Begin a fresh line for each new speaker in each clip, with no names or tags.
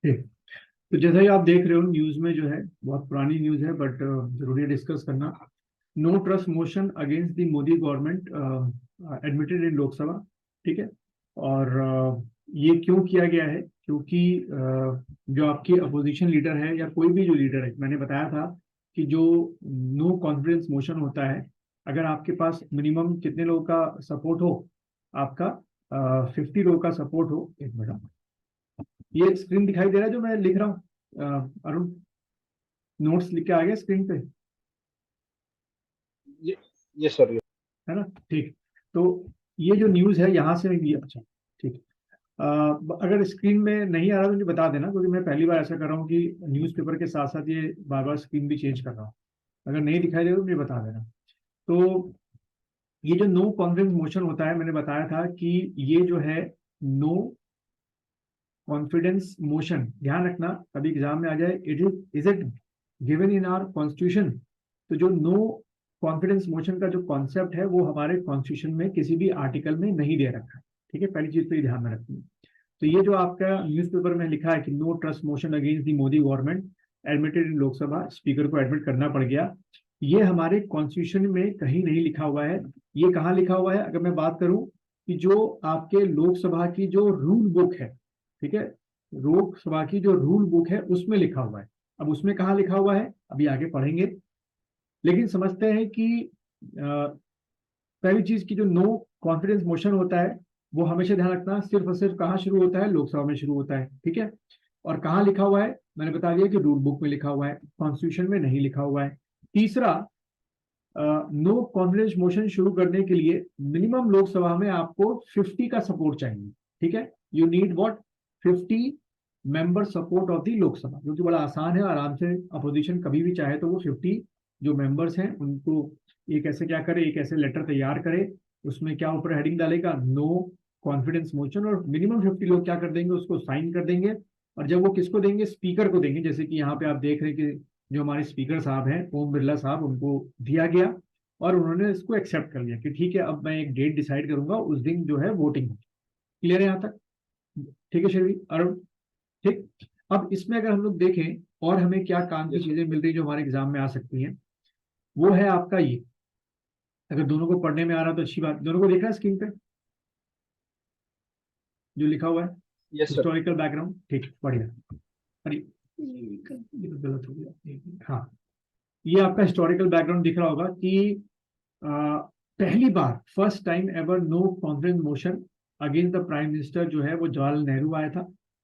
ठीक। तो जैसा ही आप देख रहे हो न्यूज में जो है, बहुत पुरानी न्यूज है बट जरूरी है डिस्कस करना। No trust motion against the Modi government admitted in Lok Sabha. ठीक है। और ये क्यों किया गया है? क्योंकि जो आपकी अपोजिशन लीडर है या कोई भी जो लीडर है, मैंने बताया था कि जो नो कॉन्फिडेंस मोशन होता है, अगर आपके पास मिनिमम कितने लोगों का सपोर्ट हो, आपका 50 लोगों का सपोर्ट हो। एक मिनट, ये स्क्रीन दिखाई दे रहा है जो मैं लिख रहा हूँ? अरुण, नोट्स लिख के आ गया स्क्रीन पे?
ये ये सर।
है ना? ठीक। तो ये जो न्यूज़ है यहाँ से भी अच्छा। ठीक। अगर स्क्रीन में नहीं आ रहा तो मुझे बता देना, क्योंकि मैं पहली बार ऐसा कर रहा हूँ कि न्यूज़पेपर के साथ साथ ये बार बार स्क्रीन भी चेंज कर रहा हूँ। अगर नहीं दिखाई दे तो मुझे बता देना। तो ये जो नो कॉन्फिडेंस मोशन होता है, मैंने बताया था कि ये जो है नो कॉन्फिडेंस मोशन, ध्यान रखना कभी एग्जाम में आ जाए, is it given in our constitution? तो जो नो कॉन्फिडेंस मोशन का जो कॉन्सेप्ट है वो हमारे कॉन्स्टिट्यूशन में किसी भी आर्टिकल में नहीं दे रखा है। ठीक है, पहली चीज तो ये ध्यान में रखनी है। तो ये जो आपका न्यूज़पेपर में लिखा है कि no trust motion against the Modi government admitted in Lok Sabha, speaker को एडमिट करना पड़ गया, ये हमारे कॉन्स्टिट्यूशन में कहीं नहीं लिखा हुआ है। ये कहाँ लिखा हुआ है? अगर मैं बात करूं कि जो आपके लोकसभा की जो रूल बुक है, ठीक है, लोकसभा की जो रूल बुक है उसमें लिखा हुआ है। अब उसमें कहाँ लिखा हुआ है अभी आगे पढ़ेंगे, लेकिन समझते हैं कि पहली चीज की जो नो कॉन्फिडेंस मोशन होता है वो हमेशा ध्यान रखना सिर्फ और सिर्फ कहाँ शुरू होता है? लोकसभा में शुरू होता है। ठीक है। और कहाँ लिखा हुआ है? मैंने बता दिया कि रूल बुक में लिखा हुआ है, कॉन्स्टिट्यूशन में नहीं लिखा हुआ है। तीसरा, नो कॉन्फिडेंस मोशन शुरू करने के लिए मिनिमम लोकसभा में आपको 50 का सपोर्ट चाहिए। ठीक है, you need what? 50 member support of the Lok Sabha, जो कि बड़ा आसान है, आराम से अपोजिशन कभी भी चाहे तो वो 50 जो मेंबर्स हैं उनको एक ऐसे क्या करे, एक ऐसे लेटर तैयार करे, उसमें क्या ऊपर हेडिंग डालेगा? नो कॉन्फिडेंस मोशन, और मिनिमम 50 लोग क्या कर देंगे? उसको साइन कर देंगे। और जब वो किसको देंगे? स्पीकर को देंगे। जैसे कि यहाँ पे आप देख रहे हैं कि जो हमारे स्पीकर साहब हैं ओम बिरला साहब, उनको दिया गया और उन्होंने इसको एक्सेप्ट कर लिया कि ठीक है अब मैं एक डेट डिसाइड करूंगा, उस दिन जो है वोटिंग होगी। क्लियर है यहाँ तक? ठीक है शर्वी, अरुण? ठीक। अब इसमें अगर हम लोग देखें और हमें क्या काम की चीजें मिल रही जो हमारे एग्जाम में आ सकती हैं, वो है आपका ये। अगर दोनों को पढ़ने में आ रहा तो अच्छी बात। दोनों को देख रहा है स्क्रीन पे जो लिखा हुआ है?
Yes sir.
हिस्टोरिकल बैकग्राउंड, ठीक, बढ़िया। अरे ये तो गलत हो गया। हाँ, ये आपका हिस्टोरिकल बैकग्राउंड दिख रहा होगा कि अ, पहली बार first time ever no confidence motion against the prime minister जो है वो जवाहरलाल नेहरू आया था।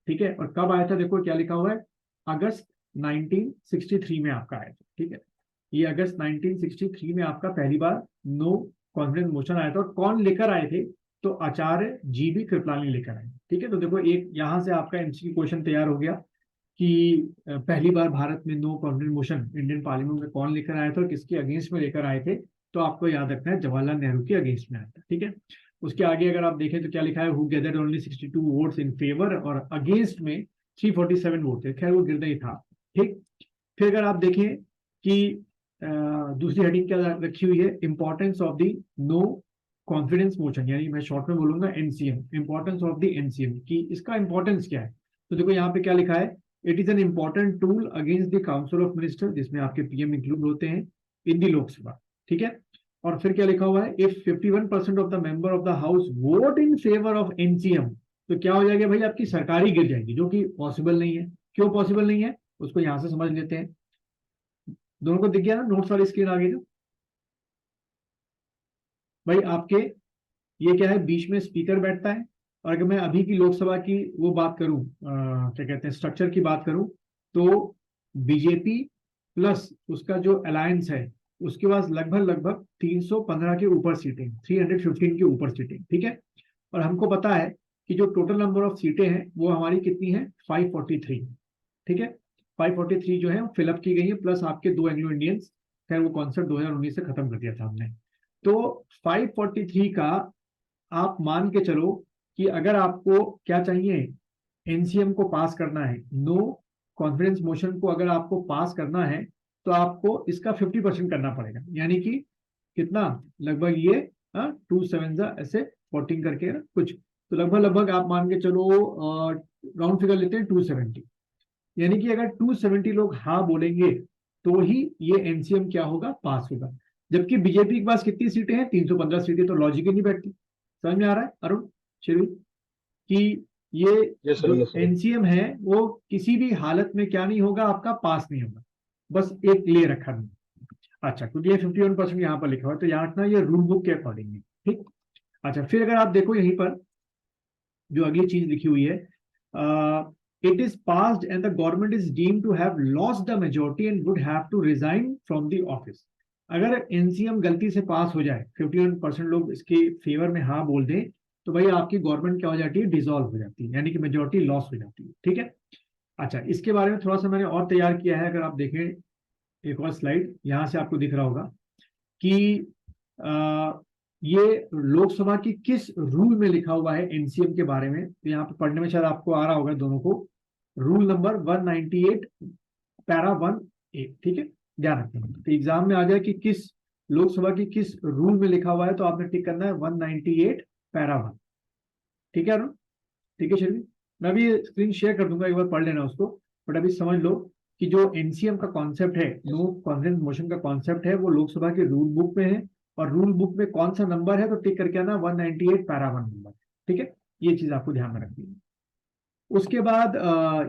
ठीक है, और कब आया था? देखो क्या लिखा हुआ है, अगस्त 1963 में आपका आया था। ठीक है, ये अगस्त 1963 में आपका पहली बार नो कॉन्फिडेंस मोशन आया था। और कौन लेकर आए थे? तो आचार्य जी बी कृपलानी लेकर आए। ठीक है, तो देखो एक यहां से आपका एमसीक्यू क्वेश्चन तैयार हो गया कि पहली बार भारत में no confidence motion Indian parliament में कौन लेकर आया था और किसके अगेंस्ट में लेकर आए थे? तो आपको याद रखना है जवाहरलाल नेहरू के अगेंस्ट में आया था। ठीक है, उसके आगे अगर आप देखें तो क्या लिखा है? Who gathered only 62 votes in favour, और अगेंस्ट में 347 वोट थे। खैर वो गिरना ही था। ठीक। फिर अगर आप देखें कि दूसरी हेडिंग क्या रखी हुई है? Importance of the no confidence motion, यानी मैं शॉर्ट में बोलूंगा NCM, importance of the NCM, कि इसका इंपॉर्टेंस क्या है। तो देखो यहाँ पे क्या लिखा है? It is an important tool against the council of minister, जिसमें आपके पीएम इंक्लूड होते हैं, इन दी लोकसभा। ठीक है, और फिर क्या लिखा हुआ है? If 51% of the member of the house vote in favour of NCM, तो क्या हो जाएगा भाई? आपकी सरकारी गिर जाएगी, जो कि पॉसिबल नहीं है। क्यों पॉसिबल नहीं है उसको यहां से समझ लेते हैं। दोनों को दिख गया ना? नोट्स वाली स्क्रीन आ गई ना भाई आपके? ये क्या है? बीच में स्पीकर बैठता है। और अगर मैं अभी की लोकसभा की वो बात करूं, क्या कहते हैं, स्ट्रक्चर की बात करूं, तो बीजेपी प्लस उसका जो अलायंस है उसके पास लगभग लगभग 315 के ऊपर सीटें, 315 के ऊपर सीटें। ठीक है, और हमको पता है कि जो टोटल नंबर ऑफ सीटें हैं वो हमारी कितनी है? 543। ठीक है, 543 जो है फिलअप की गई है, प्लस आपके दो एंग्लो इंडियंस। खैर वो कॉन्सेप्ट 2019 से खत्म कर दिया था हमने। तो 543 का आप मान के चलो कि अगर आपको क्या चाहिए? एनसीएम को पास करना है, नो कॉन्फिडेंस मोशन को अगर आपको पास करना है, तो आपको इसका 50% करना पड़ेगा। यानी कि कितना? लगभग ये 2 7 ऐसे 14 करके ना कुछ, तो लगभग लगभग आप मान के चलो, राउंड फिगर लेते हैं 270। यानी कि अगर 270 लोग हाँ बोलेंगे तो ही ये एनसीएम क्या होगा, पास होगा। जबकि बीजेपी के पास कितनी सीटें हैं, 315 सीटें, तो लॉजिक ही नहीं बैठती। समझ में आ रहा है अरुण शेरू कि ये
Yes, sir.
जो
Yes, sir.
एनसीएम है वो किसी भी हालत में क्या नहीं होगा, आपका पास नहीं होगा, बस एक ले रखा नहीं। अच्छा, क्योंकि ये 51% यहाँ पर लिखा हुआ है तो यहाँ रखना, ये रूल बुक के अकॉर्डिंग है, ठीक। अच्छा, फिर अगर आप देखो यहीं पर जो अगली चीज लिखी हुई है, it is passed and the government is deemed to have lost the majority and would have to resign from the office. अगर एनसीएम गलती से पास हो जाए, 51% लोग इसके फेवर में हाँ बोल दें, तो भाई आपकी गवर्नमेंट क्या हो जाती है, डिसॉल्व हो जाती है, यानी कि मेजोरिटी लॉस हो जाती है, ठीक है। अच्छा, इसके बारे में थोड़ा सा मैंने और तैयार किया है, अगर आप देखें एक और स्लाइड यहां से आपको दिख रहा होगा कि आ, ये लोकसभा की किस रूल में लिखा हुआ है एनसीएम के बारे में, तो यहाँ पे पढ़ने में शायद आपको आ रहा होगा दोनों को। रूल नंबर 198 पैरा 1A, ठीक है, ध्यान रखें। तो एग्जाम में आ जाए कि किस लोकसभा की किस रूल में लिखा हुआ है, तो आपने टिक करना है 198 पैरा 1, ठीक है अरुण, ठीक है शर्मी। मैं भी स्क्रीन शेयर कर दूंगा, एक बार पढ़ लेना उसको। बट अभी समझ लो कि जो एनसीएम का कॉन्सेप्ट है, नो कॉन्फिडेंस मोशन का कॉन्सेप्ट है, वो लोकसभा के रूल बुक में है, और रूल बुक में कौन सा नंबर है तो टिक करके आना 198 पैरा 1 नंबर, ठीक है। ये चीज आपको ध्यान में रखनी है। उसके बाद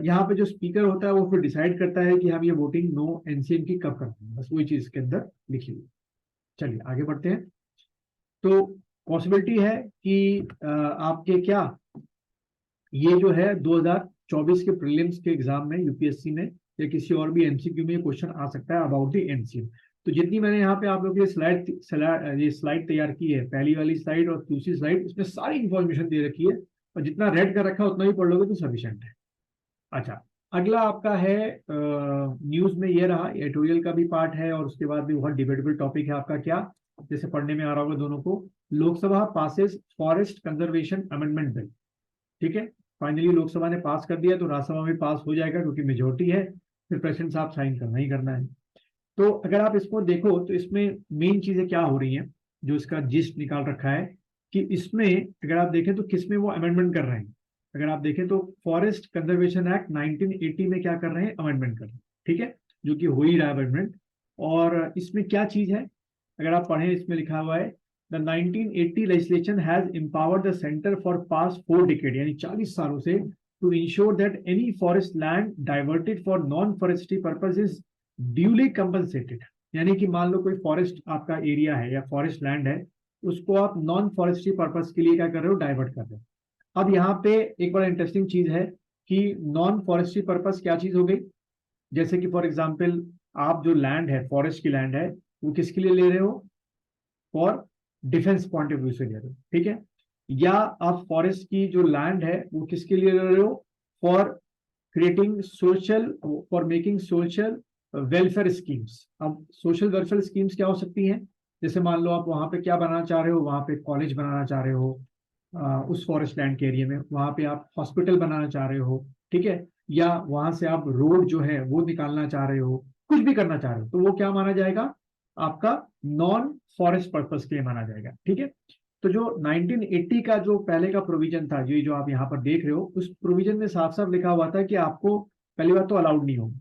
यहाँ पे जो स्पीकर होता है वो फिर डिसाइड करता है कि हम ये वोटिंग नो एनसीएम की कब करते हैं, बस वही चीज इसके अंदर लिखी हुई। चलिए आगे बढ़ते हैं। तो पॉसिबिलिटी है कि आपके क्या, ये जो है 2024 के प्रीलिम्स के एग्जाम में यूपीएससी में या किसी और भी एमसीक्यू में क्वेश्चन आ सकता है अबाउट द एनसीएम। तो जितनी मैंने यहाँ पे आप लोगों के ये स्लाइड तैयार की है, पहली वाली स्लाइड और दूसरी स्लाइड, इसमें सारी इंफॉर्मेशन दे रखी है, और जितना रेड कर रखा है उतना ही पढ़ लोगे तो सफिशिएंट है। अच्छा, अगला आपका है न्यूज में ये रहा, एडिटोरियल का भी पार्ट है, और उसके बाद भी बहुत डिबेटेबल टॉपिक है आपका क्या, जैसे पढ़ने में आ रहा होगा दोनों को, Lok Sabha passes forest conservation amendment bill, ठीक है। फाइनली लोकसभा ने पास कर दिया तो राज्यसभा में पास हो जाएगा क्योंकि मेजोरिटी है, फिर प्रेसिडेंट साहब साइन करना ही करना है। तो अगर आप इसको देखो तो इसमें मेन चीजें क्या हो रही हैं, जो इसका जिस्ट निकाल रखा है कि इसमें अगर आप देखें तो किसमें वो अमेंडमेंट कर रहे हैं। अगर आप देखें तो फॉरेस्ट कंजर्वेशन एक्ट 1980 में क्या कर रहे हैं, अमेंडमेंट कर रहे हैं, ठीक है, जो कि हो ही रहा है अमेंडमेंट। और इसमें क्या चीज है, अगर आप पढ़ें इसमें लिखा हुआ है the 1980 legislation has empowered the center for past 4 decades, यानी 40 सालों से, to ensure that any forest land diverted for non forestry purpose is duly compensated। यानी कि मान लो कोई फॉरेस्ट आपका एरिया है या फॉरेस्ट लैंड है, उसको आप नॉन फॉरेस्ट्री पर्पज के लिए क्या कर रहे हो, डाइवर्ट कर रहे हो। अब यहाँ पे एक बड़ा इंटरेस्टिंग चीज है कि नॉन फॉरेस्ट्री पर्पज क्या चीज हो गई, जैसे कि फॉर एग्जाम्पल आप जो लैंड है, फॉरेस्ट की लैंड है, वो किसके लिए ले रहे हो, for defence point of view से ले रहे हो, ठीक है। या आप फॉरेस्ट की जो लैंड है वो किसके लिए ले रहे हो, for creating social, for making social welfare schemes. अब सोशल वेलफेयर स्कीम्स क्या हो सकती हैं, जैसे मान लो आप वहां पे क्या बनाना चाह रहे हो, वहां पे कॉलेज बनाना चाह रहे हो, उस फॉरेस्ट लैंड के एरिया में, वहां पे आप हॉस्पिटल बनाना चाह रहे हो, ठीक है, या वहां से आप रोड जो है वो निकालना चाह रहे हो, कुछ भी करना चाह रहे हो, तो वो क्या माना जाएगा, आपका नॉन फॉरेस्ट पर्पस के लिए माना जाएगा, ठीक है। तो जो 1980 का जो पहले का प्रोविजन था, ये जो आप यहाँ पर देख रहे हो, उस प्रोविजन में साफ साफ लिखा हुआ था कि आपको पहली बात तो अलाउड नहीं होगा,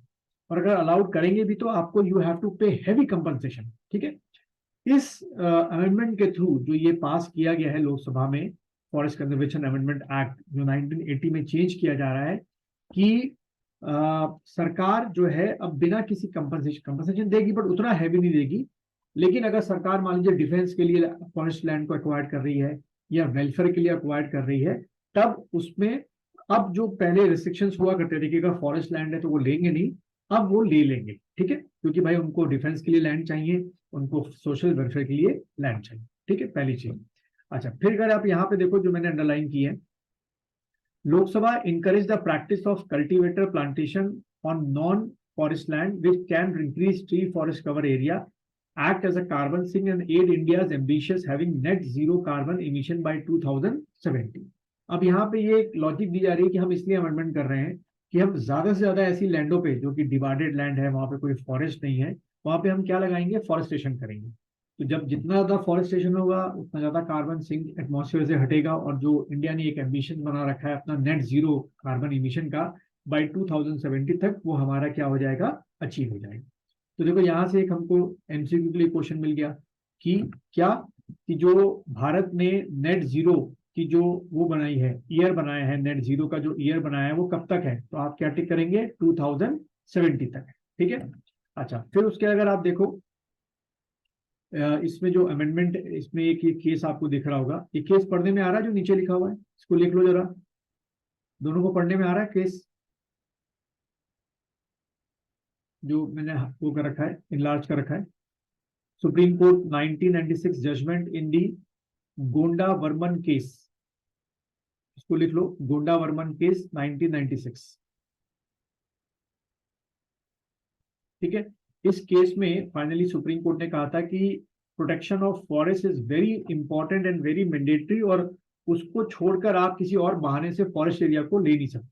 और अगर अलाउड करेंगे भी तो आपको यू हैव टू पे हैवी कंपनसेशन, ठीक है। इस अमेंडमेंट के थ्रू जो ये पास किया गया है लोकसभा में, फॉरेस्ट कंजर्वेशन अमेंडमेंट एक्ट जो 1980 में चेंज किया जा रहा है कि सरकार जो है अब बिना किसी कंपनसेशन देगी, बट उतना हैवी नहीं देगी। लेकिन अगर सरकार मान लीजिए डिफेंस के लिए फॉरेस्ट लैंड को एक्वायर कर रही है या वेलफेयर के लिए एक्वायर कर रही है, तब उसमें अब जो पहले रिस्ट्रिक्शंस हुआ करते थे कि अगर फॉरेस्ट लैंड है तो वो लेंगे नहीं, अब वो ले लेंगे, ठीक है, क्योंकि भाई उनको डिफेंस के लिए लैंड चाहिए, उनको सोशल वेलफेयर के लिए लैंड चाहिए, ठीक है, पहली चीज। अच्छा, फिर अगर आप यहाँ पे देखो जो मैंने अंडरलाइन की है, Lok Sabha encourage the practice of cultivator plantation on non-forest land which can increase tree forest cover area, act as a carbon sink and aid India's ambitious having net zero carbon emission by 2070। अब यहाँ पे ये एक logic दी जा रही है कि हम इसलिए अमेंडमेंट कर रहे हैं कि हम ज्यादा से ज्यादा ऐसी लैंडों पे जो कि डिवाइडेड लैंड है, वहां पे कोई फॉरेस्ट नहीं है, वहां पे हम क्या लगाएंगे, फॉरेस्टेशन करेंगे। तो जब जितना ज्यादा फॉरेस्टेशन होगा उतना ज्यादा कार्बन सिंक एटमॉस्फेयर से हटेगा, और जो इंडिया ने एक एम्बिशन बना रखा है अपना नेट जीरो कार्बन इमिशन का, बाय 2070 तक वो हमारा क्या हो जाएगा, अचीव हो जाएगा। तो देखो यहाँ से एक हमको एमसीक्यू के लिए क्वेश्चन मिल गया कि क्या, कि जो भारत ने नेट जीरो की जो वो बनाई है, ईयर बनाया है, नेट जीरो का जो ईयर बनाया है वो कब तक है, तो आप क्या टिक करेंगे, 2070 तक है। ठीक है। अच्छा, फिर उसके अगर आप देखो इसमें जो अमेंडमेंट, इसमें एक ये केस आपको दिख रहा होगा, ये केस पढ़ने में आ रहा है जो नीचे लिखा हुआ है, इसको लिख लो जरा, दोनों को पढ़ने में आ रहा है केस जो मैंने वो कर रखा है, इनलार्ज कर रखा है। सुप्रीम कोर्ट 1996 जजमेंट इन दी गोंडा वर्मन केस, इसको लिख लो, गोंडा वर्मन केस 1996। ठीक है। इस केस में फाइनली सुप्रीम कोर्ट ने कहा था कि protection of forest is very important and very mandatory, और उसको छोड़कर आप किसी और बहाने से फॉरेस्ट एरिया को ले नहीं सकते।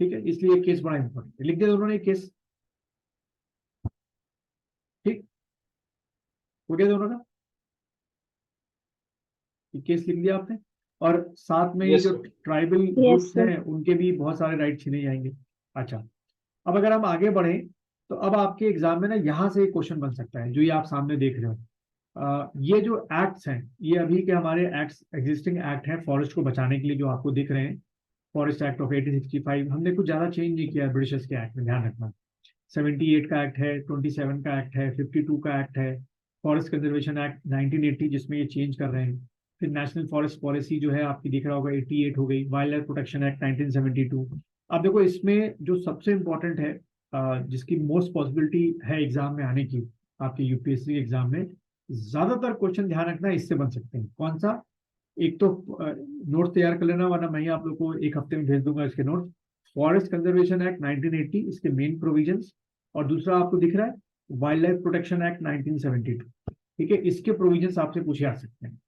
ठीक है, इसलिए केस बड़ा इंपॉर्टेंट है, लिख दिया उन्होंने केस। ठीक हो गया दोनों का, ये केस लिख दिया आपने। और साथ में ये
Yes,
जो
sir.
ट्राइबल ग्रुप्स हैं उनके भी बहुत सारे राइट छीने जाएंगे। अच्छा, अब अगर हम आगे बढ़ें तो अब आपके एग्जाम में ना यहाँ से एक क्वेश्चन बन सकता है, जो ये आप सामने देख रहे हो। ये जो एक्ट्स हैं, ये अभी के हमारे एक्ट्स, एग्जिस्टिंग एक्ट हैं फॉरेस्ट को बचाने के लिए, जो आपको दिख रहे हैं, फॉरेस्ट एक्ट ऑफ 1865, हमने कुछ ज्यादा चेंज नहीं किया ब्रिटिशर्स के एक्ट में, ध्यान रखना। 78 का एक्ट है, 27 का एक्ट है, 52 का एक्ट है, फॉरेस्ट कंजर्वेशन एक्ट 1980 जिसमें ये चेंज कर रहे हैं। फिर नेशनल फॉरेस्ट पॉलिसी जो है आपकी दिख रहा होगा 88 हो गई, वाइल्ड लाइफ प्रोटेक्शन एक्ट 1972। अब देखो इसमें जो सबसे इंपॉर्टेंट है, जिसकी मोस्ट पॉसिबिलिटी है एग्जाम में आने की, आपके यूपीएससी एग्जाम में ज्यादातर क्वेश्चन ध्यान रखना इससे बन सकते हैं। कौन सा, एक तो नोट्स तैयार कर लेना, वरना मैं ही आप लोग को एक हफ्ते में भेज दूंगा इसके नोट्स। फॉरेस्ट कंजर्वेशन एक्ट 1980, इसके मेन प्रोविजंस, और दूसरा आपको दिख रहा है वाइल्ड लाइफ प्रोटेक्शन एक्ट 1972। ठीक है, इसके प्रोविजंस आपसे पूछे आ सकते हैं।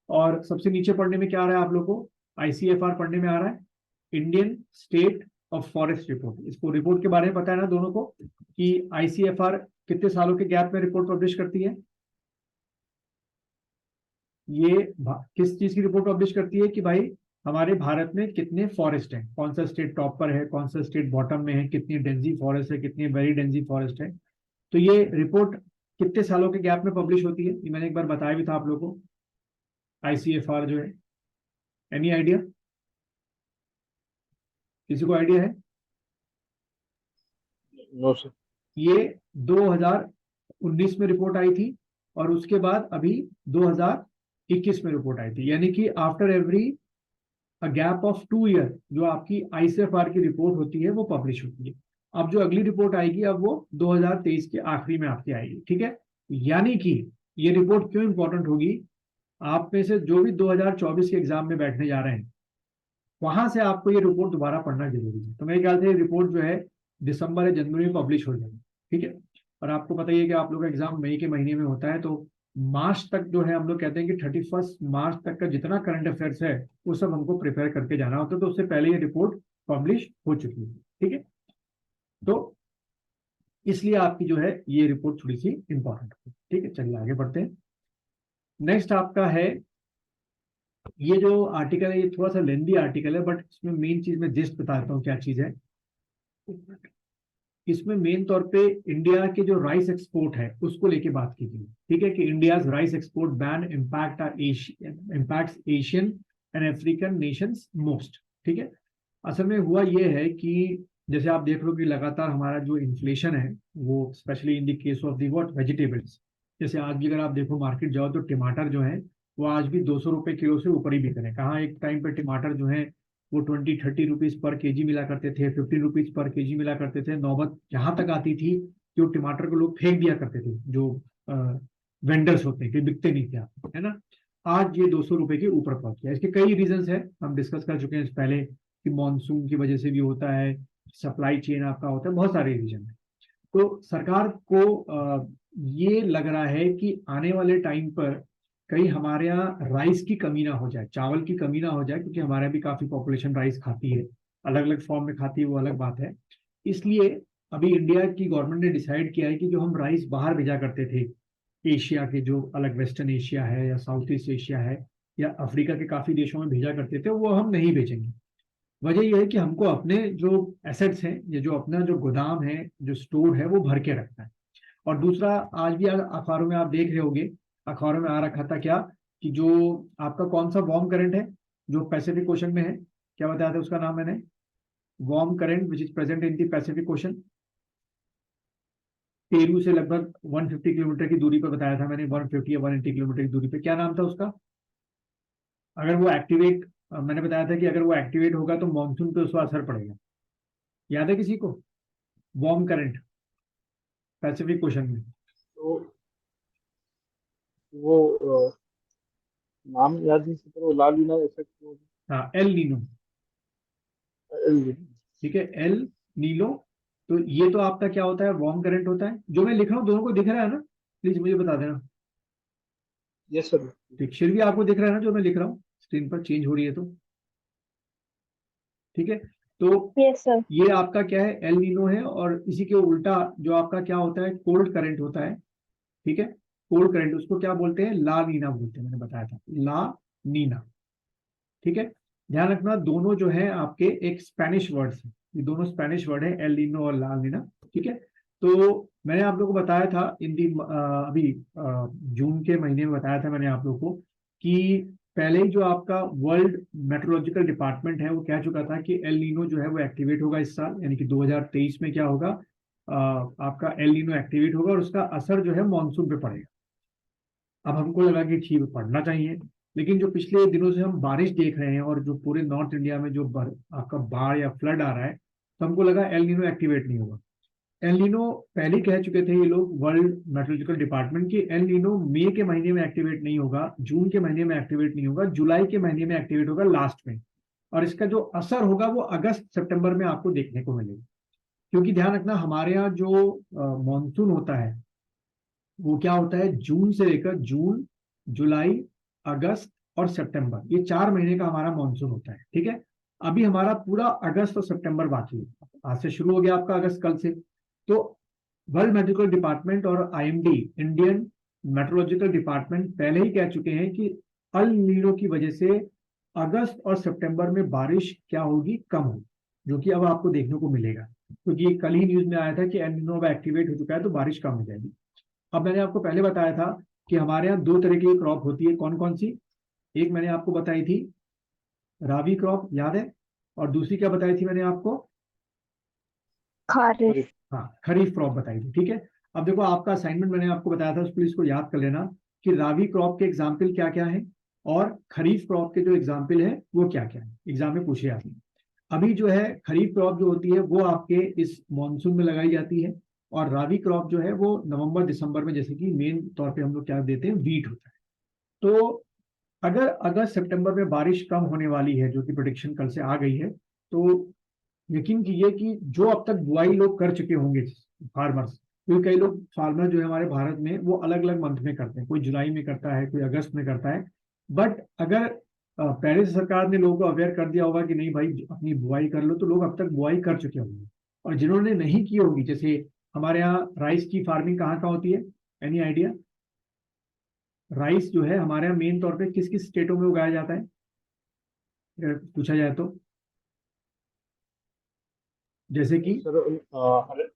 और सबसे नीचे पढ़ने में क्या आ रहा है आप लोग को, आईसीएफआर पढ़ने में आ रहा है, Indian state of forest report. इसको रिपोर्ट के बारे में पता है ना दोनों को, कि आईसीएफआर कितने सालों के गैप में रिपोर्ट पब्लिश करती है, ये किस चीज की रिपोर्ट पब्लिश करती है, कि भाई हमारे भारत में कितने फॉरेस्ट हैं, कौन सा स्टेट टॉप पर है, कौन सा स्टेट बॉटम में है, कितनी डेंसी फॉरेस्ट है, कितनी वेरी डेंसी फॉरेस्ट है। तो ये रिपोर्ट कितने सालों के गैप में पब्लिश होती है, ये मैंने एक बार बताया भी था आप लोगों को, आईसीएफआर जो है। एनी आइडिया, किसी को आइडिया है?
No, sir.
ये 2019 में रिपोर्ट आई थी, और उसके बाद अभी 2021 में रिपोर्ट आई थी, यानी कि after every a gap of 2 year जो आपकी आईसीएफआर की रिपोर्ट होती है वो पब्लिश होती है। अब जो अगली रिपोर्ट आएगी अब वो 2023 के आखिरी में आपकी आएगी। ठीक है, यानी कि ये रिपोर्ट क्यों इंपॉर्टेंट होगी, आप में से जो भी 2024 के एग्जाम में बैठने जा रहे हैं, वहां से आपको ये रिपोर्ट दोबारा पढ़ना जरूरी है। तो मेरे ख्याल से ये रिपोर्ट जो है दिसंबर या जनवरी में पब्लिश हो जाएगी। ठीक है, और आपको पता ही है कि आप लोग का एग्जाम मई के महीने में होता है, तो मार्च तक जो है हम लोग कहते हैं कि 31 मार्च तक का जितना करंट अफेयर्स है वो सब हमको प्रिपेयर करके जाना होता है, तो उससे पहले ये रिपोर्ट पब्लिश हो चुकी है। ठीक है, तो इसलिए आपकी जो है ये रिपोर्ट थोड़ी सी इंपॉर्टेंट है। ठीक है, चलिए आगे बढ़ते हैं। नेक्स्ट आपका है, ये जो आर्टिकल है ये थोड़ा सा लेंदी आर्टिकल है, बट इसमें मेन चीज मैं जस्ट बताता हूँ क्या चीज है। इसमें मेन तौर पे इंडिया के जो राइस एक्सपोर्ट है उसको लेके बात की गई। ठीक है, कि India rice export ban impacts Asian and African Nations most. ठीक है, असल में हुआ ये है कि जैसे आप देख लो कि लगातार हमारा जो इन्फ्लेशन है वो, specially in the case of the what vegetables, जैसे आज भी अगर आप देखो मार्केट जाओ तो टमाटर जो है वो आज भी 200 रुपए किलो से ऊपर ही बिक रहे हैं। कहाँ एक टाइम पे टमाटर जो है वो 20-30 रुपीज पर केजी मिला करते थे, 50 रुपीज पर केजी मिला करते थे। नौबत यहाँ तक आती थी कि वो टमाटर को लोग फेंक दिया करते थे, जो वेंडर्स होते हैं, कि बिकते नहीं थे, है ना। आज ये 200 रुपए के ऊपर पहुंच गया। इसके कई रीजंस है, हम डिस्कस कर चुके हैं पहले, कि मानसून की वजह से भी होता है, सप्लाई चेन आपका होता है, बहुत सारे रीजन है। तो सरकार को ये लग रहा है कि आने वाले टाइम पर कहीं हमारे यहाँ राइस की कमी ना हो जाए, चावल की कमी ना हो जाए, क्योंकि हमारे यहाँ भी काफी पॉपुलेशन राइस खाती है, अलग अलग फॉर्म में खाती है, वो अलग बात है। इसलिए अभी इंडिया की गवर्नमेंट ने डिसाइड किया है कि जो हम राइस बाहर भेजा करते थे, एशिया के जो अलग वेस्टर्न एशिया है या साउथ ईस्ट एशिया है या अफ्रीका के काफी देशों में भेजा करते थे, वो हम नहीं भेजेंगे। वजह यह है कि हमको अपने जो एसेट्स हैं, ये जो अपना जो गोदाम है, जो स्टोर है, वो भर के रखना है। और दूसरा, आज भी अखबारों में आप देख रहे होंगे, अखबारों में आ रखा था क्या, कि जो आपका कौन सा वार्म करंट है जो पैसिफिक ओशन में है, क्या बताया था उसका नाम मैंने, warm current which is present in the Pacific ocean, Peru से लगभग 150 किलोमीटर की दूरी पर बताया था मैंने, 150 या 180 किलोमीटर की दूरी पे, क्या नाम था उसका, अगर वो एक्टिवेट, मैंने बताया था कि अगर वो एक्टिवेट होगा तो मानसून पे उसका असर पड़ेगा, याद है किसी को, वार्म करंट पैसिफिक ओशन में।
तो वो नाम याद नहीं, तो ला लीना इफेक्ट।
हाँ, एल नीनो, ठीक है, एल नीलो। तो ये तो आपका क्या होता है, वार्म करंट होता है। जो मैं लिख रहा हूँ दोनों को दिख रहा है ना, प्लीज मुझे बता देना।
Yes sir.
पिक्चर भी आपको दिख रहा है ना जो मैं लिख रहा हूँ, स्क्रीन पर चेंज हो रही है तो, ठीक है। तो
यस सर।
ये आपका क्या है, एल नीनो है। और इसी के उल्टा जो आपका क्या होता है, कोल्ड करंट होता है, ठीक है। कोल्ड करंट उसको क्या बोलते हैं, ला नीना बोलते हैं, मैंने बताया था, ला नीना, ठीक है। ध्यान रखना, दोनों जो है आपके एक स्पेनिश वर्ड्स हैं, ये दोनों स्पेनिश वर्ड है, एल नीनो और ला नीना, ठीक है। तो मैंने आप लोगों को बताया था अभी जून के महीने में बताया था मैंने आप लोगों को कि पहले ही जो आपका वर्ल्ड मेट्रोलॉजिकल डिपार्टमेंट है वो कह चुका था कि एल नीनो जो है वो एक्टिवेट होगा इस साल, यानी कि 2023 में क्या होगा, आपका एल नीनो एक्टिवेट होगा और उसका असर जो है मानसून पे पड़ेगा। अब हमको लगा कि ठीक पढ़ना चाहिए, लेकिन जो पिछले दिनों से हम बारिश देख रहे हैं और जो पूरे नॉर्थ इंडिया में जो आपका बाढ़ या फ्लड आ रहा है, तो हमको लगा एल नीनो एक्टिवेट नहीं होगा। एल नीनो पहले ही कह चुके थे ये लोग, वर्ल्ड मेट्रोलॉजिकल डिपार्टमेंट, की एल नीनो मई के महीने में एक्टिवेट नहीं होगा, जून के महीने में एक्टिवेट नहीं होगा, जुलाई के महीने में एक्टिवेट होगा लास्ट में। और इसका जो असर होगा वो अगस्त सितंबर में आपको देखने को मिलेगा। क्योंकि ध्यान रखना, हमारे यहाँ जो मानसून होता है वो क्या होता है, जून से लेकर जून, जुलाई, अगस्त और सितंबर, ये 4 महीने का हमारा मानसून होता है, ठीक है। अभी हमारा पूरा अगस्त और सितंबर बाकी है, आज से शुरू हो गया आपका अगस्त, कल से। तो वर्ल्ड मेट्रोलॉजिकल डिपार्टमेंट और आईएमडी, इंडियन मेट्रोलॉजिकल डिपार्टमेंट, पहले ही कह चुके हैं कि अल नीनो की वजह से अगस्त और सितंबर में बारिश क्या होगी, कम होगी, जो कि अब आपको देखने को मिलेगा। क्योंकि कल ही न्यूज में आया था कि एल नीनो अब एक्टिवेट हो चुका है तो बारिश कम हो जाएगी। अब मैंने आपको पहले बताया था कि हमारे यहाँ दो तरह की क्रॉप होती है, कौन कौन सी, एक मैंने आपको बताई थी रावी क्रॉप, याद है, और दूसरी क्या बताई थी मैंने आपको,
खारिफ।
हाँ, खरीफ क्रॉप बताई थी, ठीक है। अब देखो, आपका असाइनमेंट मैंने आपको बताया था, उस प्लीज को याद कर लेना कि रावी क्रॉप के एग्जाम्पल क्या क्या है और खरीफ क्रॉप के जो एग्जाम्पल है वो क्या क्या है, एग्जाम में पूछे आपने। अभी जो है खरीफ क्रॉप जो होती है वो आपके इस मानसून में लगाई जाती है, और रावी क्रॉप जो है वो नवंबर दिसंबर में, जैसे कि मेन तौर पे हम लोग क्या देते हैं, वीट होता है। तो अगर अगस्त सितंबर में बारिश कम होने वाली है, जो कि प्रोडिक्शन कल से आ गई है, तो यकीन कीजिए कि जो अब तक बुआई लोग कर चुके होंगे फार्मर्स, क्योंकि कई लोग फार्मर जो है हमारे भारत में वो अलग अलग मंथ में करते हैं, कोई जुलाई में करता है, कोई अगस्त में करता है। बट अगर पहले से सरकार ने लोगों को अवेयर कर दिया होगा कि नहीं भाई अपनी बुआई कर लो, तो लोग अब तक बुआई कर चुके होंगे। और जिन्होंने नहीं की होगी, जैसे हमारे यहाँ राइस की फार्मिंग कहाँ कहाँ होती है, एनी आइडिया, राइस जो है हमारे यहाँ मेन तौर पे किस किस स्टेटों में उगाया जाता है, अगर पूछा जाए तो, जैसे कि,
सर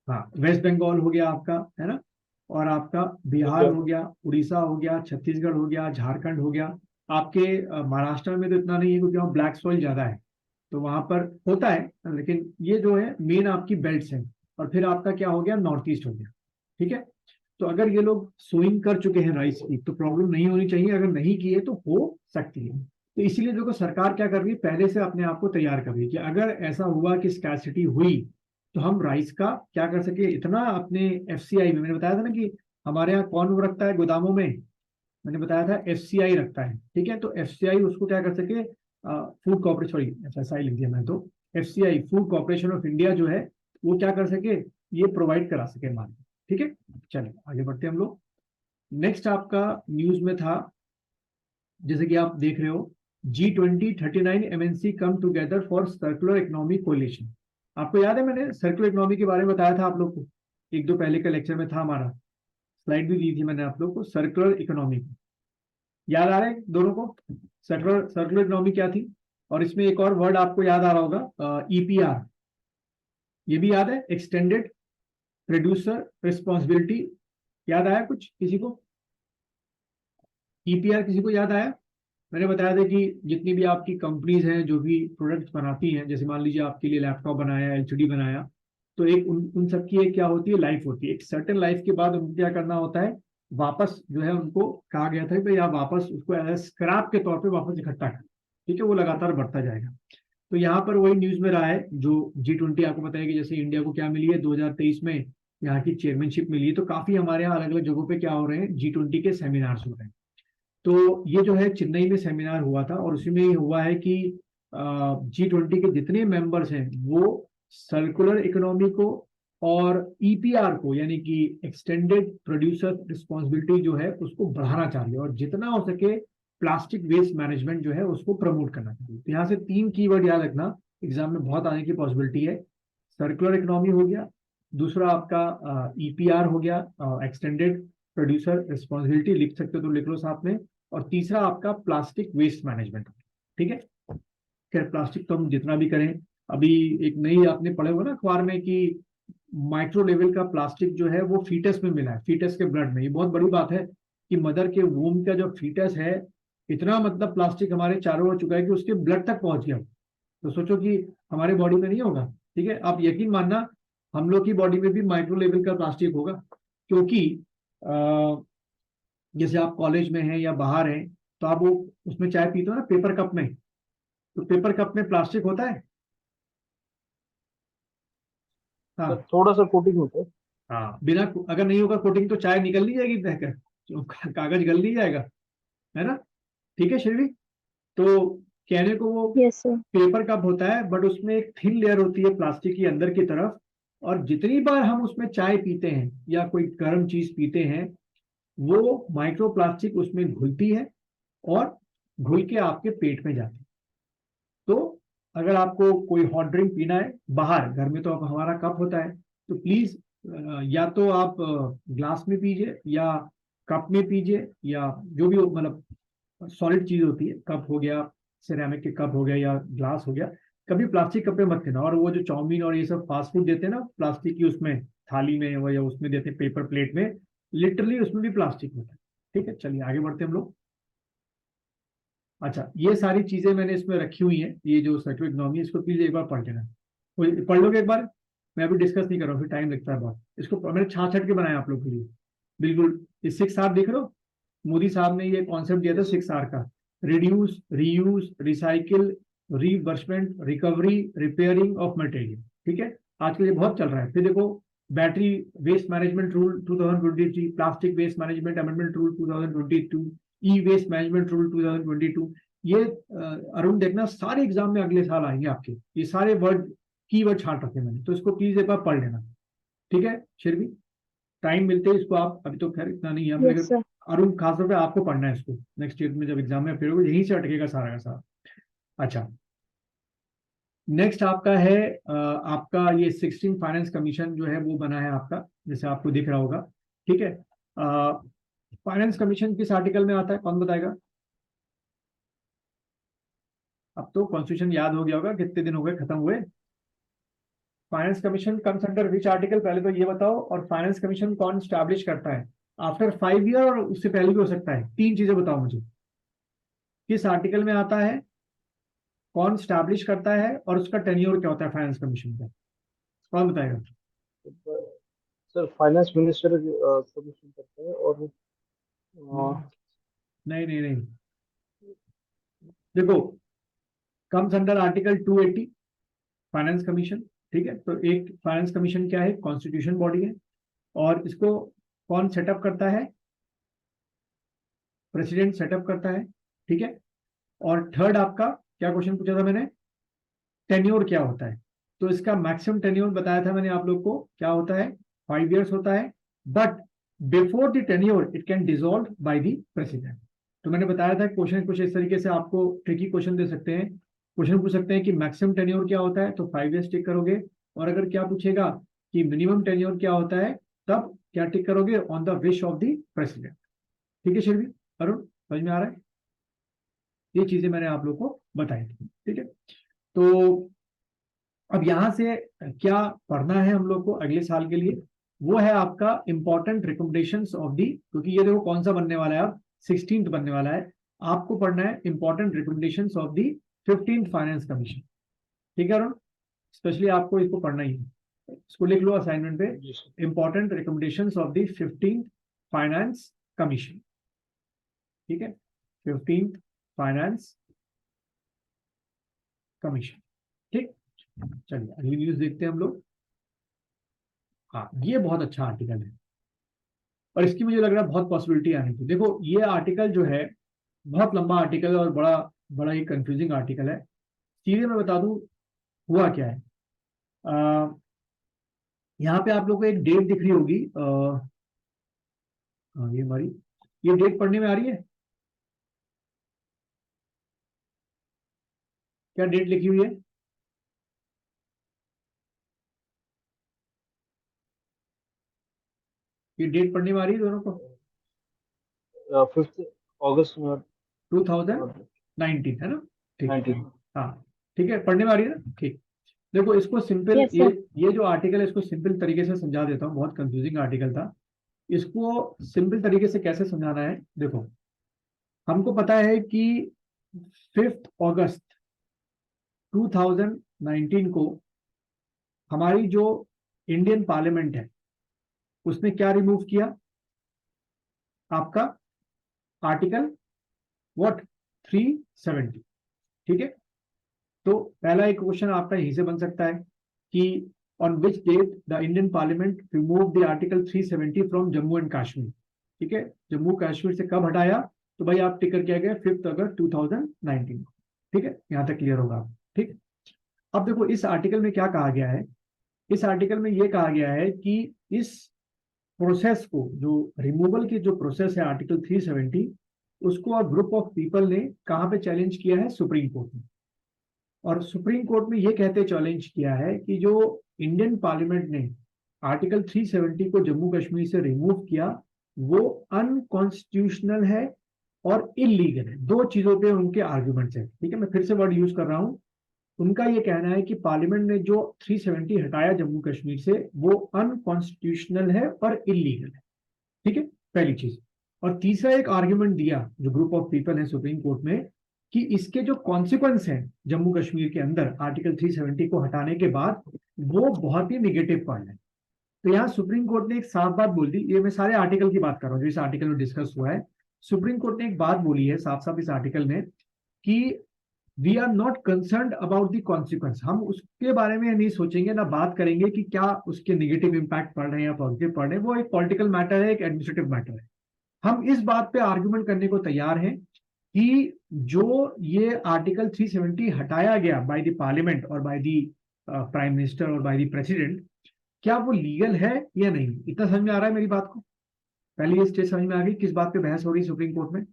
हाँ, वेस्ट बंगाल हो गया आपका, है ना, और आपका बिहार हो गया, उड़ीसा हो गया, छत्तीसगढ़ हो गया, झारखंड हो गया। आपके महाराष्ट्र में तो इतना नहीं है क्योंकि वहाँ ब्लैक सॉइल ज्यादा है, तो वहां पर होता है, लेकिन ये जो है मेन आपकी बेल्ट्स हैं। और फिर आपका क्या हो गया, नॉर्थ ईस्ट हो गया, ठीक है। तो अगर ये लोग सोइंग कर चुके हैं राइस की तो प्रॉब्लम नहीं होनी चाहिए, अगर नहीं की है तो हो सकती है। तो इसीलिए देखो सरकार क्या कर रही है, पहले से अपने आप को तैयार कर रही है कि अगर ऐसा हुआ कि स्कैसिटी हुई तो हम राइस का क्या कर सके, इतना अपने एफसीआई में, मैंने बताया था ना कि हमारे यहाँ कौन वो रखता है गोदामों में, मैंने बताया था एफसीआई रखता है, ठीक है। तो एफसीआई उसको क्या कर सके, फूड कॉर्पोरेशन, सॉरी एफएसआई लिख दिया मैं तो, FCI food corporation of India जो है वो क्या कर सके, ये प्रोवाइड करा सके मार्केट, ठीक है। चलिए आगे बढ़ते हैं हम लोग। नेक्स्ट आपका न्यूज में था, जैसे कि आप देख रहे हो, G20 39 MNC come together for circular economy coalition. आपको याद है मैंने सर्कुलर इकोनॉमी के बारे में बताया था आप लोग को, एक दो पहले के लेक्चर में था हमारा, स्लाइड भी दी थी मैंने आप लोग को, सर्कुलर इकोनॉमी, याद आ रहा है दोनों को, सर्कुलर सर्कुलर इकोनॉमी क्या थी, और इसमें एक और वर्ड आपको याद आ रहा होगा, ईपीआर, ये भी याद है, एक्सटेंडेड प्रोड्यूसर रिस्पॉन्सिबिलिटी। याद आया कुछ किसी को? ईपीआर किसी को याद आया? मैंने बताया था कि जितनी भी आपकी कंपनीज हैं जो भी प्रोडक्ट्स बनाती हैं, जैसे मान लीजिए आपके लिए लैपटॉप बनाया, एलसीडी बनाया, तो एक उन सब की एक क्या होती है, लाइफ होती है। एक सर्टेन लाइफ के बाद उनको क्या करना होता है, वापस जो है उनको कहा गया था कि भाई आप वापस उसको एज स्क्रैप के तौर पे वापस इकट्ठा करें। ठीक है, वो लगातार बढ़ता जाएगा। तो यहाँ पर वही न्यूज में रहा है, जो G20 आपको पता है कि जैसे इंडिया को क्या मिली है 2023 में, यहाँ की चेयरमैनशिप मिली है, तो काफी हमारे यहाँ अलग अलग जगहों पे क्या हो रहे हैं, G20 के सेमिनार्स हो रहे हैं। तो ये जो है चेन्नई में सेमिनार हुआ था, और उसी में ये हुआ है कि G20 के जितने मेंबर्स हैं वो सर्कुलर इकोनॉमी को और ईपीआर को, यानी कि एक्सटेंडेड प्रोड्यूसर रिस्पॉन्सिबिलिटी जो है उसको बढ़ाना चाहिए, और जितना हो सके प्लास्टिक वेस्ट मैनेजमेंट जो है उसको प्रमोट करना चाहिए। तो यहाँ से 3 कीवर्ड याद रखना, एग्जाम में बहुत आने की पॉसिबिलिटी है। सर्कुलर इकोनॉमी हो गया, दूसरा आपका ईपीआर हो गया, एक्सटेंडेड प्रोड्यूसर रिस्पॉन्सिबिलिटी लिख सकते हो तो लिख लो साथ में, और तीसरा आपका प्लास्टिक वेस्ट मैनेजमेंट। ठीक है, खैर प्लास्टिक तो हम जितना भी करें, अभी एक नई आपने पढ़े हो ना अखबार में कि माइक्रो लेवल का प्लास्टिक जो है वो फीटस में मिला है, फीटस के ब्लड में। ये बहुत बड़ी बात है कि मदर के वूम का जो फीटस है, इतना मतलब प्लास्टिक हमारे चारों ओर चुका है कि उसके ब्लड तक पहुंच गया। तो सोचो कि हमारे बॉडी में नहीं होगा। ठीक है, आप यकीन मानना हम लोग की बॉडी में भी माइक्रो लेवल का प्लास्टिक होगा, क्योंकि जैसे आप कॉलेज में हैं या बाहर हैं, तो आप वो उसमें चाय पीते हो ना पेपर कप में, तो पेपर कप में प्लास्टिक होता है।
सर
हाँ।
थोड़ा सा कोटिंग होता है।
हाँ, बिना अगर नहीं होगा कोटिंग तो चाय निकल नहीं जाएगी बहकर, तो कागज गल नहीं जाएगा, है ना? ठीक है श्रीवी, तो कहने को वो
यस सर।
पेपर कप होता है, बट उसमें एक थिन लेयर होती है प्लास्टिक की अंदर की तरफ, और जितनी बार हम उसमें चाय पीते हैं या कोई गर्म चीज पीते हैं, वो माइक्रो प्लास्टिक उसमें घुलती है और घुल के आपके पेट में जाती है। तो अगर आपको कोई हॉट ड्रिंक पीना है बाहर, घर में तो अब हमारा कप होता है, तो प्लीज या तो आप ग्लास में पीजिए या कप में पीजिए, या जो भी मतलब सॉलिड चीज होती है, कप हो गया, सिरेमिक के कप हो गया या ग्लास हो गया, कभी प्लास्टिक कप में मत लेना। और वो जो चाउमीन और ये सब फास्ट फूड देते हैं ना प्लास्टिक की उसमें थाली में, वो या उसमें देते हैं पेपर प्लेट में, लिटरली उसमें भी प्लास्टिक होता है। ठीक है, चलिए आगे बढ़ते हैं हम लोग। अच्छा, ये सारी चीजें मैंने इसमें रखी हुई हैं, ये जो सर्कुलर इकोनॉमी, इसको प्लीज एक बार पढ़ लेना। पढ़ लोगे एक बार? मैं अभी डिस्कस नहीं कर रहा हूँ, फिर टाइम लगता है बहुत। इसको मैंने छाट छाट के बनाया आप लोग के लिए, बिल्कुल। ये 6R देख रहे हो, मोदी साहब ने ये कॉन्सेप्ट दिया था 6R का, रिड्यूस, रीयूज, रिसाइकिल, रीवर्समेंट, रिकवरी, रिपेयरिंग ऑफ मटेरियल। ठीक है, आजकल ये बहुत चल रहा है। फिर देखो, battery waste management rule 2023, plastic waste management amendment rule 2022, e waste management rule 2022। ये अरुण देखना सारे एग्जाम में अगले साल आएंगे आपके, ये सारे वर्ड की वर्ड छाट रखे मैंने, तो इसको प्लीज एक बार पढ़ लेना। ठीक है शिरवी, टाइम मिलते है इसको आप, अभी तो खैर इतना नहीं है,
यस
लेकिन
सर।
अरुण खासतौर पे आपको पढ़ना है इसको, नेक्स्ट ईयर में जब एग्जाम में फिर यहीं से अटकेगा सारा का सारा। अच्छा, नेक्स्ट आपका है आपका ये 16 फाइनेंस कमीशन जो है वो बना है आपका, जैसे आपको दिख रहा होगा। ठीक है, फाइनेंस कमीशन किस आर्टिकल में आता है, कौन बताएगा? अब तो कॉन्स्टिट्यूशन याद हो गया होगा, कितने दिन हो गए खत्म हुए। Finance commission comes under which article, पहले तो ये बताओ, और फाइनेंस कमीशन कौन स्टैब्लिश करता है आफ्टर 5 ईयर, और उससे पहले भी हो सकता है। 3 चीजें बताओ मुझे, किस आर्टिकल में आता है, कौन स्टैब्लिश करता है, और उसका टेन्योर क्या होता है फाइनेंस कमीशन का, कौन बताएगा?
सर फाइनेंस मिनिस्टर कमीशन करता है, और
नहीं नहीं नहीं, देखो, comes under article 280 finance commission. ठीक है, तो एक फाइनेंस कमीशन क्या है, कॉन्स्टिट्यूशन बॉडी है, और इसको कौन सेटअप करता है? प्रेसिडेंट सेटअप करता है। ठीक है, और थर्ड आपका क्या क्वेश्चन पूछा था मैंने, टेन्योर क्या होता है? तो इसका मैक्सिमम टेन्योर बताया था मैंने आप लोग को, क्या होता है, 5 years होता है, but before the tenure it can dissolve by the president. तो मैंने बताया था क्वेश्चन कुछ इस तरीके से आपको ट्रिकी क्वेश्चन दे सकते हैं, क्वेश्चन पूछ सकते हैं कि मैक्सिमम टेन्योर क्या होता है, तो 5 years टिक करोगे, और अगर क्या पूछेगा कि मिनिमम टेन्योर क्या होता है, तब क्या टिक करोगे, on the wish of the president. ठीक है शिरवी, अरुण समझ में आ रहा है? ये चीजें मैंने आप लोग को बताई थी, ठीक है। तो अब यहाँ से क्या पढ़ना है हम लोग को अगले साल के लिए, वो है आपका इंपॉर्टेंट रिकमेंडेशंस ऑफ दी, क्योंकि ये देखो कौन सा बनने वाला है, अब 16th बनने वाला है। आपको पढ़ना है important recommendations of the 15th finance commission, ठीक है। स्पेशली आपको इसको पढ़ना ही है, इसको लिख लो असाइनमेंट पे,
जी sir.
Important recommendations of the 15th finance commission, ठीक है, 15th फाइनेंस कमीशन, ठीक। चलिए अगली न्यूज देखते हैं हम लोग। हाँ, ये बहुत अच्छा आर्टिकल है और इसकी मुझे लग रहा है बहुत पॉसिबिलिटी आने की। देखो ये आर्टिकल जो है बहुत लंबा आर्टिकल है और बड़ा बड़ा ही कंफ्यूजिंग आर्टिकल है। सीधे मैं बता दूं हुआ क्या है। यहाँ पे आप लोग को एक डेट दिख रही होगी, हाँ, ये हमारी ये डेट पढ़ने में आ रही है, क्या डेट लिखी हुई है? ये डेट पढ़ने में आ रही है दोनों को?
5 अगस्त
2019 है ना, ठीक।
19।
हाँ ठीक है, पढ़ने में आ रही है ना, ठीक। देखो इसको सिंपल,
यस
ये
सर।
ये जो आर्टिकल है इसको सिंपल तरीके से समझा देता हूँ, बहुत कंफ्यूजिंग आर्टिकल था। इसको सिंपल तरीके से कैसे समझाना है, देखो हमको पता है कि 5 अगस्त 2019 को हमारी जो इंडियन पार्लियामेंट है उसने क्या रिमूव किया, आपका आर्टिकल व्हाट 370, ठीक है। तो पहला एक क्वेश्चन आपका यहीं से बन सकता है कि on which date the Indian parliament remove the article 370 from Jammu and Kashmir, ठीक है। जम्मू कश्मीर से कब हटाया, तो भाई आप टिक करके आ गए 5 अगस्त 2019, ठीक है, यहां तक क्लियर होगा, ठीक। अब देखो इस आर्टिकल में क्या कहा गया है, इस आर्टिकल में यह कहा गया है कि इस प्रोसेस को, जो रिमूवल की जो प्रोसेस है आर्टिकल 370, उसको ग्रुप ऑफ पीपल ने कहां पे चैलेंज किया है, सुप्रीम कोर्ट में। और सुप्रीम कोर्ट में यह कहते चैलेंज किया है कि जो इंडियन पार्लियामेंट ने आर्टिकल 370 को जम्मू कश्मीर से रिमूव किया वो अनकॉन्स्टिट्यूशनल है और इलीगल है। दो चीजों पे उनके आर्ग्यूमेंट्स हैं, ठीक है, मैं फिर से वर्ड यूज कर रहा हूं। उनका ये कहना है कि पार्लियामेंट ने जो 370 हटाया जम्मू कश्मीर से वो अनकॉन्स्टिट्यूशनल है और इलीगल है, ठीक है, पहली चीज। और तीसरा एक आर्ग्यूमेंट दिया जो ग्रुप ऑफ पीपल है सुप्रीम कोर्ट में, कि इसके जो कॉन्सिक्वेंस हैं जम्मू कश्मीर के अंदर आर्टिकल 370 को हटाने के बाद वो बहुत ही निगेटिव पॉइंट है। तो यहाँ सुप्रीम कोर्ट ने एक साफ बात बोल दी, ये मैं सारे आर्टिकल की बात कर रहा हूँ जो इस आर्टिकल में डिस्कस हुआ है। सुप्रीम कोर्ट ने एक बात बोली है साफ साफ इस आर्टिकल में कि we are not concern about the consequence, हम उसके बारे में नहीं सोचेंगे ना बात करेंगे कि क्या उसके नेगेटिव इंपैक्ट पड़ रहे हैं या पॉजिटिव पड़ रहे हैं, वो एक पॉलिटिकल मैटर है, एक एडमिनिस्ट्रेटिव मैटर है। हम इस बात पे आर्गुमेंट करने को तैयार हैं कि जो ये आर्टिकल 370 हटाया गया बाय द पार्लियामेंट और बाय द प्राइम मिनिस्टर और बाय द प्रेसिडेंट, क्या वो लीगल है या नहीं। इतना समझ में आ रहा है मेरी बात को? पहले ये स्टेज समझ में आ गई किस बात पे बहस हो रही है सुप्रीम कोर्ट में,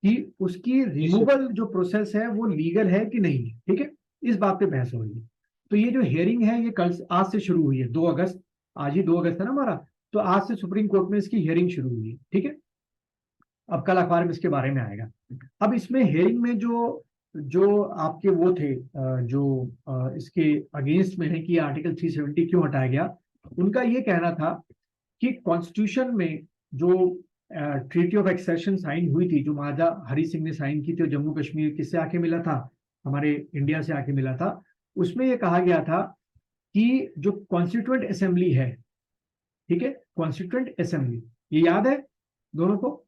कि उसकी रिमूवल जो प्रोसेस है वो लीगल है कि नहीं है, ठीक है, इस बात पे बहस हो रही है। तो ये जो हियरिंग है ये कल आज से शुरू हुई है, 2 अगस्त, आज ही 2 अगस्त है ना हमारा, तो आज से सुप्रीम कोर्ट में इसकी हियरिंग शुरू हुई है, ठीक है। अब कल अखबार में इसके बारे में आएगा। अब इसमें हियरिंग में जो जो आपके वो थे जो इसके अगेंस्ट में है कि आर्टिकल 370 क्यों हटाया गया, उनका ये कहना था कि कॉन्स्टिट्यूशन में जो ट्रीटी ऑफ एक्सेशन साइन हुई थी, जो महाराजा हरि सिंह ने साइन की थी, जम्मू कश्मीर किससे आके मिला था, हमारे इंडिया से आके मिला था, उसमें यह कहा गया था कि जो कॉन्स्टिट्यूएंट असेंबली है, ठीक है, कॉन्स्टिट्यूएंट असेंबली, ये याद है दोनों को,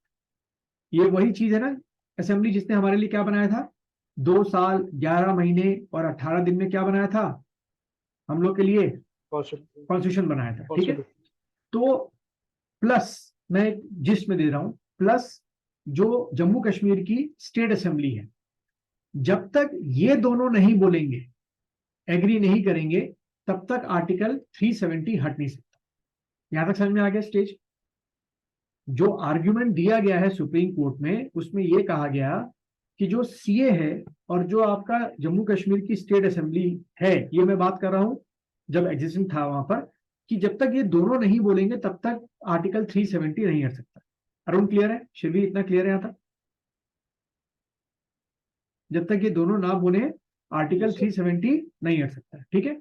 ये वही चीज है ना असेंबली जिसने हमारे लिए क्या बनाया था, 2 साल 11 महीने और 18 दिन में क्या बनाया था हम लोग के लिए, कॉन्स्टिट्यूशन बनाया था, ठीक है। तो प्लस मैं जिसमें दे रहा हूं, प्लस जो जम्मू कश्मीर की स्टेट असेंबली है, जब तक ये दोनों नहीं बोलेंगे, एग्री नहीं करेंगे, तब तक आर्टिकल 370 हट नहीं सकता। यहां तक समझ में आ गया स्टेज? जो आर्ग्यूमेंट दिया गया है सुप्रीम कोर्ट में उसमें यह कहा गया कि जो सीए है और जो आपका जम्मू कश्मीर की स्टेट असेंबली है, ये मैं बात कर रहा हूं जब एग्जिस्टिंग था वहां पर, कि जब तक ये दोनों नहीं बोलेंगे तब तक आर्टिकल 370 नहीं हट सकता। अरुण क्लियर है? शिवी इतना क्लियर है यहां तक? जब तक ये दोनों ना बने आर्टिकल 370 नहीं हट सकता, ठीक है।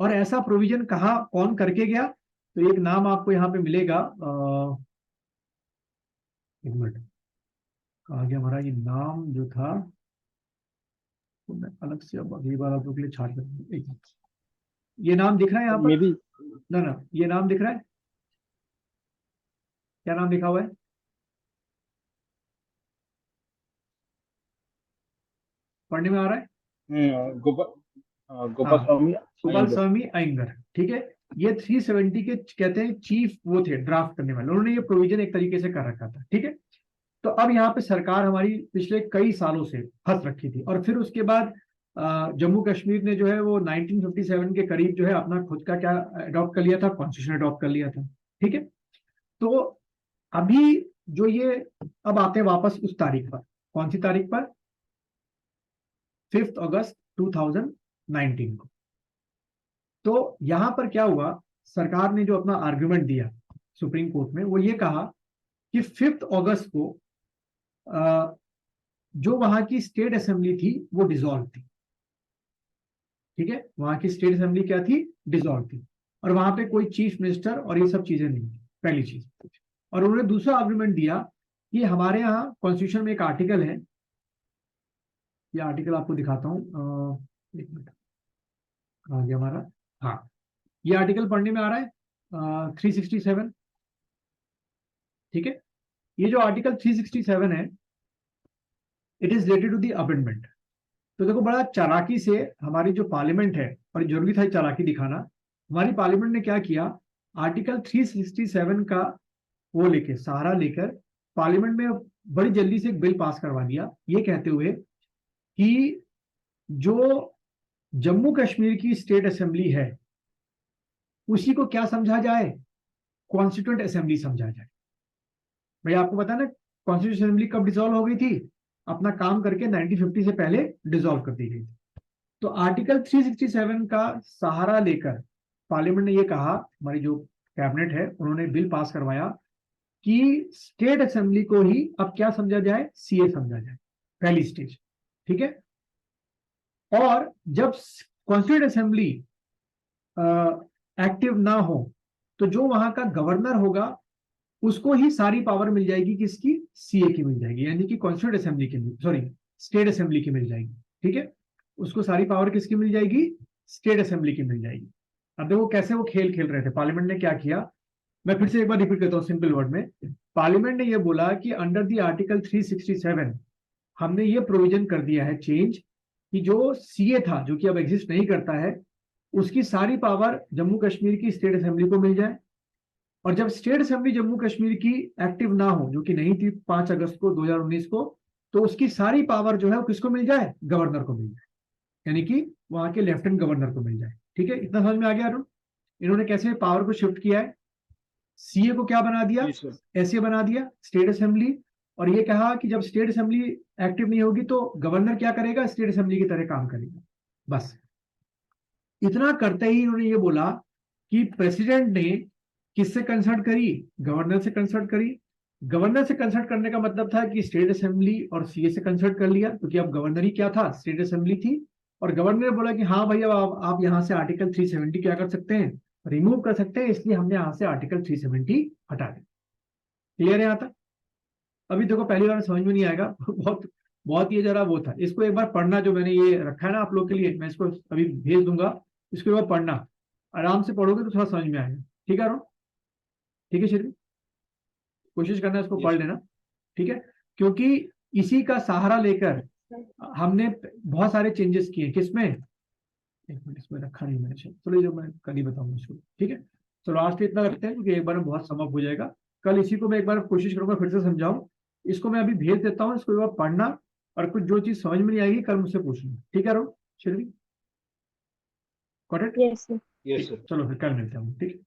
और ऐसा प्रोविजन कहाँ कौन करके गया, तो एक नाम आपको यहाँ पे मिलेगा, एक मिनट, कहा गया हमारा ये नाम जो था, तो मैं अलग से अब अगली बार आप लोग के लिए छाट कर, एक मिनट, ये नाम दिख रहा है यहाँ पर,
मे बी
ना ना ये नाम दिख रहा है, क्या नाम लिखा हुआ है, पढ़ने में आ रहा है?
गोपाल
हाँ,
स्वामी
गोपाल
अयंगर।
स्वामी अयंगर, ठीक है। ये 370 के कहते हैं चीफ वो थे ड्राफ्ट करने वाले, उन्होंने ये प्रोविजन एक तरीके से कर रखा था, ठीक है। तो अब यहाँ पे सरकार हमारी पिछले कई सालों से फंस रखी थी, और फिर उसके बाद जम्मू कश्मीर ने जो है वो 1957 के करीब जो है अपना खुद का क्या अडॉप्ट कर लिया था, कॉन्स्टिट्यूशन अडॉप्ट कर लिया था, ठीक है। तो अभी जो ये अब आते हैं वापस उस तारीख पर, कौन सी तारीख पर, 5 अगस्त 2019 को। तो यहां पर क्या हुआ, सरकार ने जो अपना आर्ग्यूमेंट दिया सुप्रीम कोर्ट में, वो ये कहा कि 5 अगस्त को जो वहां की स्टेट असेंबली थी वो डिसॉल्व थी, ठीक है। वहां की स्टेट असेंबली क्या थी, डिसॉल्व थी, और वहां पे कोई चीफ मिनिस्टर और ये सब चीजें नहीं थी, पहली चीज। और उन्होंने दूसरा आर्ग्यूमेंट दिया कि हमारे यहाँ कॉन्स्टिट्यूशन में एक आर्टिकल है, ये आर्टिकल आपको दिखाता हूँ, एक मिनट, कहाँ गया हमारा, हाँ, ये आर्टिकल पढ़ने में आ रहा है 367, ठीक है। ये जो आर्टिकल 367 है, it is related to the amendment. तो देखो बड़ा चालाकी से हमारी जो पार्लियामेंट है, और जरूरी था चालाकी दिखाना, हमारी पार्लियामेंट ने क्या किया, आर्टिकल 367 का वो लेके सहारा लेकर पार्लियामेंट में बड़ी जल्दी से एक बिल पास करवा दिया, ये कहते हुए कि जो जम्मू कश्मीर की स्टेट असेंबली है उसी को क्या समझा जाए, कॉन्स्टिट्यूंट असेंबली समझा जाए। भाई आपको पता है ना कॉन्स्टिट्यूंट असेंबली कब डिसॉल्व हो गई थी, अपना काम करके 1950 से पहले डिसॉल्व कर दी गई थी। तो आर्टिकल 367 का सहारा लेकर पार्लियामेंट ने यह कहा, हमारी जो कैबिनेट है उन्होंने बिल पास करवाया कि स्टेट असेंबली को ही अब क्या समझा जाए, सीए समझा जाए, पहली स्टेज, ठीक है। और जब कॉन्स्टिट्यूंट असेंबली एक्टिव ना हो तो जो वहां का गवर्नर होगा उसको ही सारी पावर मिल जाएगी, किसकी, सीए की मिल जाएगी, यानी कि कॉन्स्टिट्यूंट असेंबली की, सॉरी स्टेट असेंबली की मिल जाएगी, ठीक है। उसको सारी पावर किसकी मिल जाएगी, स्टेट असेंबली की मिल जाएगी। अब देखो कैसे वो खेल खेल रहे थे, पार्लियामेंट ने क्या किया, मैं फिर से एक बार रिपीट करता हूँ सिंपल वर्ड में। पार्लियामेंट ने यह बोला कि अंडर द आर्टिकल 367 हमने ये प्रोविजन कर दिया है चेंज, कि जो सीए था जो कि अब एग्जिस्ट नहीं करता है, उसकी सारी पावर जम्मू कश्मीर की स्टेट असेंबली को मिल जाए। और जब स्टेट असेंबली जम्मू कश्मीर की एक्टिव ना हो, जो कि नहीं थी 5 अगस्त को 2019 को, तो उसकी सारी पावर जो है वो किसको मिल जाए, गवर्नर को मिल जाए, यानी कि वहां के लेफ्टिनेंट गवर्नर को मिल जाए, ठीक है। इतना समझ में आ गया अरुण, इन्होंने कैसे पावर को शिफ्ट किया है, सीए को क्या बना दिया,
जी सर।
ऐसे बना दिया स्टेट असेंबली। और ये कहा कि जब स्टेट असेंबली एक्टिव नहीं होगी तो गवर्नर क्या करेगा, स्टेट असेंबली की तरह काम करेगा, बस। इतना करते ही इन्होंने ये बोला कि प्रेसिडेंट ने किससे कंसल्ट करी, गवर्नर से कंसल्ट करी। गवर्नर से कंसल्ट करने का मतलब था कि स्टेट असेंबली और सीए से कंसल्ट कर लिया, क्योंकि अब गवर्नर ही क्या था, स्टेट असेंबली थी। और गवर्नर ने बोला कि हाँ भैया आप यहाँ से आर्टिकल 370 क्या कर सकते हैं, रिमूव कर सकते हैं, इसलिए हमने यहाँ से आर्टिकल 370 हटा दिया। क्लियर है यहाँ तक? अभी देखो पहली बार समझ में नहीं आएगा बहुत बहुत ये जरा वो था, इसको एक बार पढ़ना, जो मैंने ये रखा है ना आप लोग के लिए, मैं इसको अभी भेज दूंगा, इसको एक बार पढ़ना, आराम से पढ़ोगे तो थोड़ा समझ में आएगा, ठीक है अरुण, ठीक है श्री, कोशिश करना इसको
यस
पढ़ लेना, ठीक है। क्योंकि इसी का सहारा लेकर हमने बहुत सारे चेंजेस किए, किसमें, एक मिनट इसमें रखा नहीं मैंने शायद, चलो जो मैं कल ही बताऊंगा इसको, ठीक है। चलो आज तो इतना रखते हैं क्योंकि एक बार में बहुत समझ हो जाएगा, कल इसी को मैं एक बार कोशिश करूंगा फिर से समझाऊं। इसको मैं अभी भेज देता हूँ, इसको एक बार पढ़ना, और कुछ जो चीज समझ में नहीं आएगी कल मुझसे पूछना, ठीक है Arun, Shri, correct,
Yes, sir.
Yes
ठीक,
सर।
चलो फिर कल मिलते हैं, ठीक है।